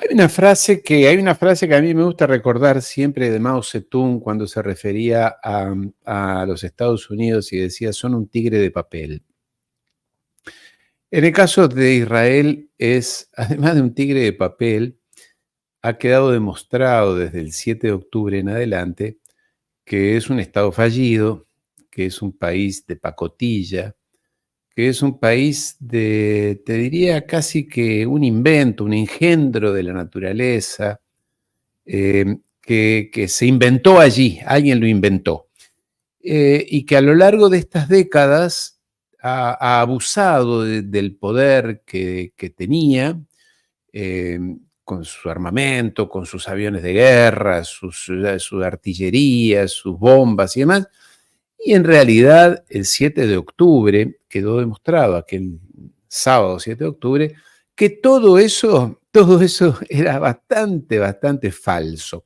Hay una frase que a mí me gusta recordar siempre de Mao Zedong cuando se refería a los Estados Unidos y decía: "Son un tigre de papel". En el caso de Israel es, además de un tigre de papel, ha quedado demostrado desde el 7 de octubre en adelante que es un Estado fallido, que es un país de pacotilla, que es un país de, te diría, casi que un invento, un engendro de la naturaleza, que se inventó allí, alguien lo inventó, y que a lo largo de estas décadas ha abusado del poder que tenía, eh, con su armamento, con sus aviones de guerra, su artillería, sus bombas y demás. Y en realidad el 7 de octubre quedó demostrado, aquel sábado 7 de octubre, que todo eso era bastante, bastante falso.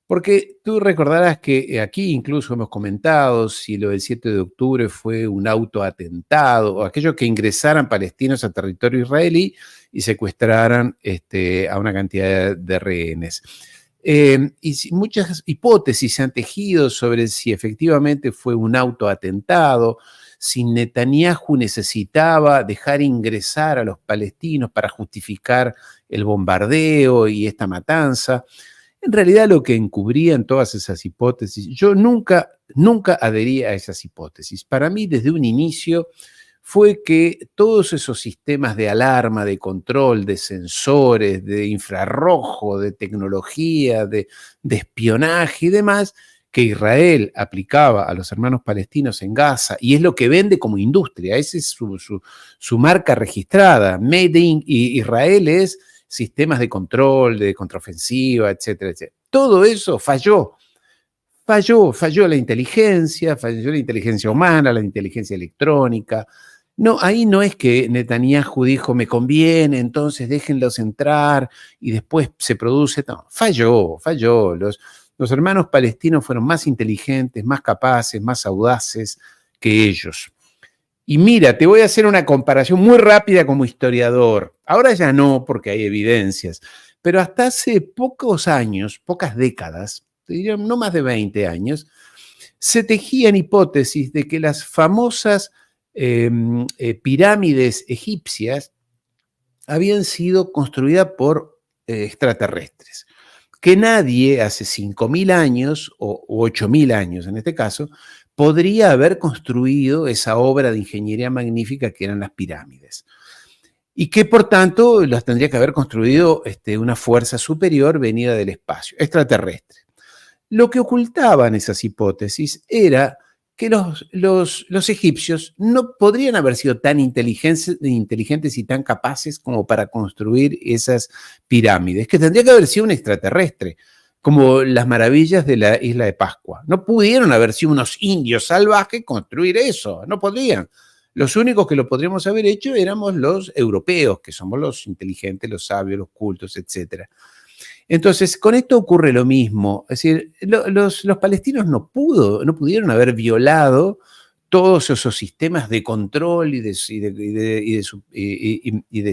Porque tú recordarás que aquí incluso hemos comentado si lo del 7 de octubre fue un autoatentado o aquello que ingresaran palestinos a territorio israelí y secuestraran a una cantidad de rehenes. Muchas hipótesis se han tejido sobre si efectivamente fue un autoatentado, si Netanyahu necesitaba dejar ingresar a los palestinos para justificar el bombardeo y esta matanza. En realidad lo que encubrían todas esas hipótesis, yo nunca adherí a esas hipótesis. Para mí, desde un inicio, fue que todos esos sistemas de alarma, de control, de sensores, de infrarrojo, de tecnología, de espionaje y demás, que Israel aplicaba a los hermanos palestinos en Gaza, y es lo que vende como industria, esa es su marca registrada. Made in Israel es sistemas de control, de contraofensiva, etcétera, etcétera. Todo eso falló. Falló la inteligencia, falló la inteligencia humana, la inteligencia electrónica. No, ahí no es que Netanyahu dijo, me conviene, entonces déjenlos entrar y después se produce. No, falló. Los hermanos palestinos fueron más inteligentes, más capaces, más audaces que ellos. Y mira, te voy a hacer una comparación muy rápida como historiador. Ahora ya no, porque hay evidencias, pero hasta hace pocos años, pocas décadas, te diría no más de 20 años, se tejían hipótesis de que las famosas pirámides egipcias habían sido construidas por extraterrestres. Que nadie hace 5.000 años o 8.000 años en este caso podría haber construido esa obra de ingeniería magnífica que eran las pirámides. Y que por tanto las tendría que haber construido una fuerza superior venida del espacio, extraterrestre. Lo que ocultaban esas hipótesis era que los egipcios no podrían haber sido tan inteligentes y tan capaces como para construir esas pirámides, que tendría que haber sido un extraterrestre, como las maravillas de la isla de Pascua. No pudieron haber sido unos indios salvajes construir eso, no podrían. Los únicos que lo podríamos haber hecho éramos los europeos, que somos los inteligentes, los sabios, los cultos, etcétera. Entonces, con esto ocurre lo mismo. Es decir, los palestinos no pudieron haber violado todos esos sistemas de control y de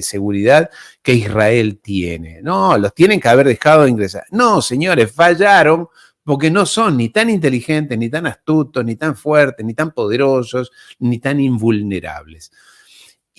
seguridad que Israel tiene. No, los tienen que haber dejado ingresar. No, señores, fallaron porque no son ni tan inteligentes, ni tan astutos, ni tan fuertes, ni tan poderosos, ni tan invulnerables.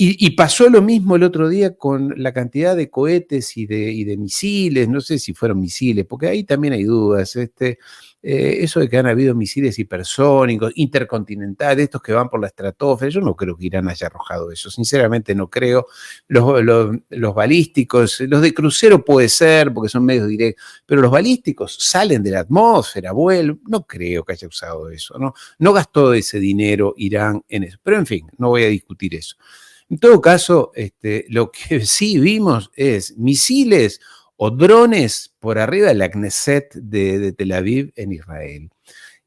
Y pasó lo mismo el otro día con la cantidad de cohetes y de misiles, no sé si fueron misiles, porque ahí también hay dudas. Eso de que han habido misiles hipersónicos, intercontinentales, estos que van por la estratosfera, yo no creo que Irán haya arrojado eso, sinceramente no creo. Los balísticos, los de crucero puede ser, porque son medios directos, pero los balísticos salen de la atmósfera, vuelan, no creo que haya usado eso, ¿no? No gastó ese dinero Irán en eso, pero en fin, no voy a discutir eso. En todo caso, lo que sí vimos es misiles o drones por arriba de la Knesset de Tel Aviv en Israel.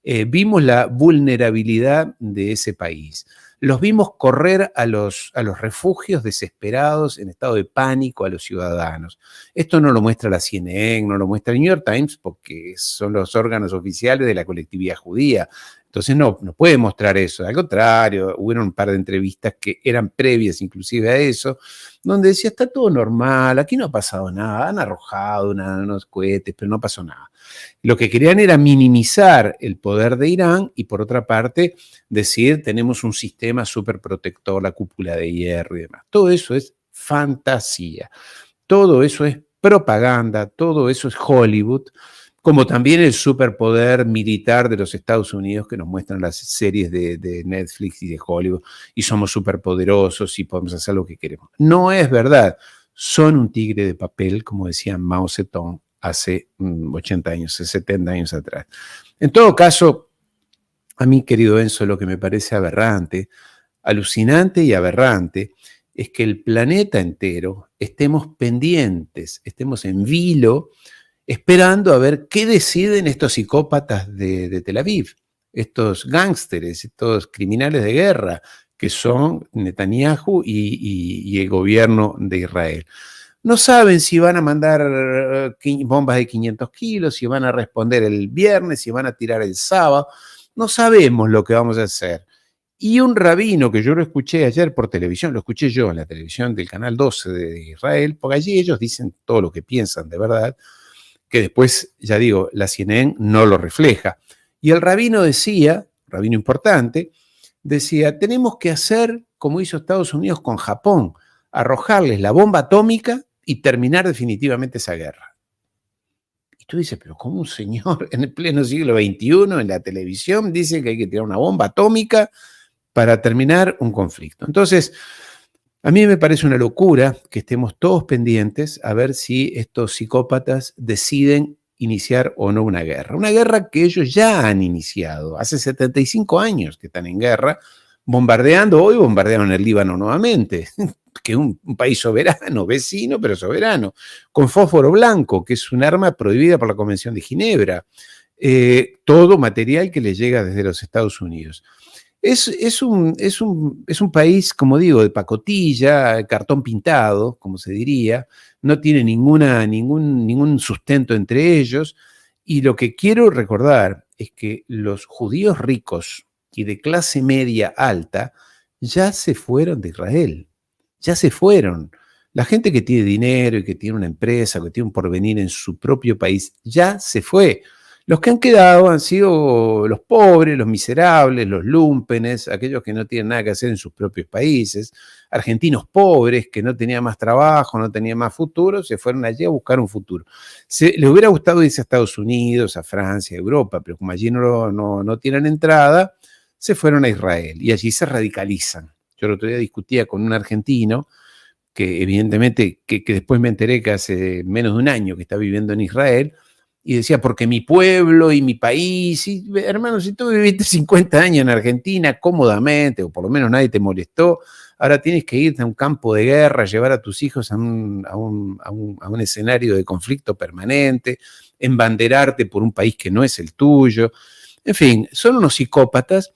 Vimos la vulnerabilidad de ese país. Los vimos correr a los refugios desesperados en estado de pánico a los ciudadanos. Esto no lo muestra la CNN, no lo muestra el New York Times, porque son los órganos oficiales de la colectividad judía. Entonces no puede mostrar eso. Al contrario, hubo un par de entrevistas que eran previas inclusive a eso, donde decía, está todo normal, aquí no ha pasado nada, han arrojado unos cohetes, pero no pasó nada. Lo que querían era minimizar el poder de Irán y por otra parte decir, tenemos un sistema súper protector, la cúpula de hierro y demás. Todo eso es fantasía, todo eso es propaganda, todo eso es Hollywood, como también el superpoder militar de los Estados Unidos que nos muestran las series de Netflix y de Hollywood, y somos superpoderosos y podemos hacer lo que queremos. No es verdad, son un tigre de papel, como decía Mao Zedong hace 80 años, 70 años atrás. En todo caso, a mí, querido Enzo, lo que me parece aberrante, alucinante y aberrante, es que el planeta entero estemos pendientes, estemos en vilo, esperando a ver qué deciden estos psicópatas de Tel Aviv, estos gángsteres, estos criminales de guerra, que son Netanyahu y el gobierno de Israel. No saben si van a mandar bombas de 500 kilos, si van a responder el viernes, si van a tirar el sábado. No sabemos lo que vamos a hacer. Y un rabino que yo lo escuché ayer por televisión, lo escuché yo en la televisión del Canal 12 de Israel, porque allí ellos dicen todo lo que piensan de verdad, que después, ya digo, la CNN no lo refleja. Y el rabino decía, rabino importante, decía, tenemos que hacer como hizo Estados Unidos con Japón, arrojarles la bomba atómica y terminar definitivamente esa guerra. Y tú dices, pero ¿cómo un señor en el pleno siglo XXI en la televisión dice que hay que tirar una bomba atómica para terminar un conflicto? Entonces, a mí me parece una locura que estemos todos pendientes a ver si estos psicópatas deciden iniciar o no una guerra. Una guerra que ellos ya han iniciado. Hace 75 años que están en guerra, bombardeando. Hoy bombardearon el Líbano nuevamente, que es un país soberano, vecino, pero soberano, con fósforo blanco, que es un arma prohibida por la Convención de Ginebra. Todo material que les llega desde los Estados Unidos. Es un país, como digo, de pacotilla, cartón pintado, como se diría, no tiene ningún sustento entre ellos, y lo que quiero recordar es que los judíos ricos y de clase media alta ya se fueron de Israel, ya se fueron. La gente que tiene dinero y que tiene una empresa, que tiene un porvenir en su propio país, ya se fue. Los que han quedado han sido los pobres, los miserables, los lúmpenes, aquellos que no tienen nada que hacer en sus propios países, argentinos pobres que no tenían más trabajo, no tenían más futuro, se fueron allí a buscar un futuro. Les hubiera gustado irse a Estados Unidos, a Francia, a Europa, pero como allí no tienen entrada, se fueron a Israel y allí se radicalizan. Yo el otro día discutía con un argentino que evidentemente, que después me enteré que hace menos de un año que está viviendo en Israel, y decía, porque mi pueblo y mi país, y, hermano, si tú viviste 50 años en Argentina cómodamente, o por lo menos nadie te molestó, ahora tienes que irte a un campo de guerra, llevar a tus hijos a un escenario de conflicto permanente, embanderarte por un país que no es el tuyo. En fin, son unos psicópatas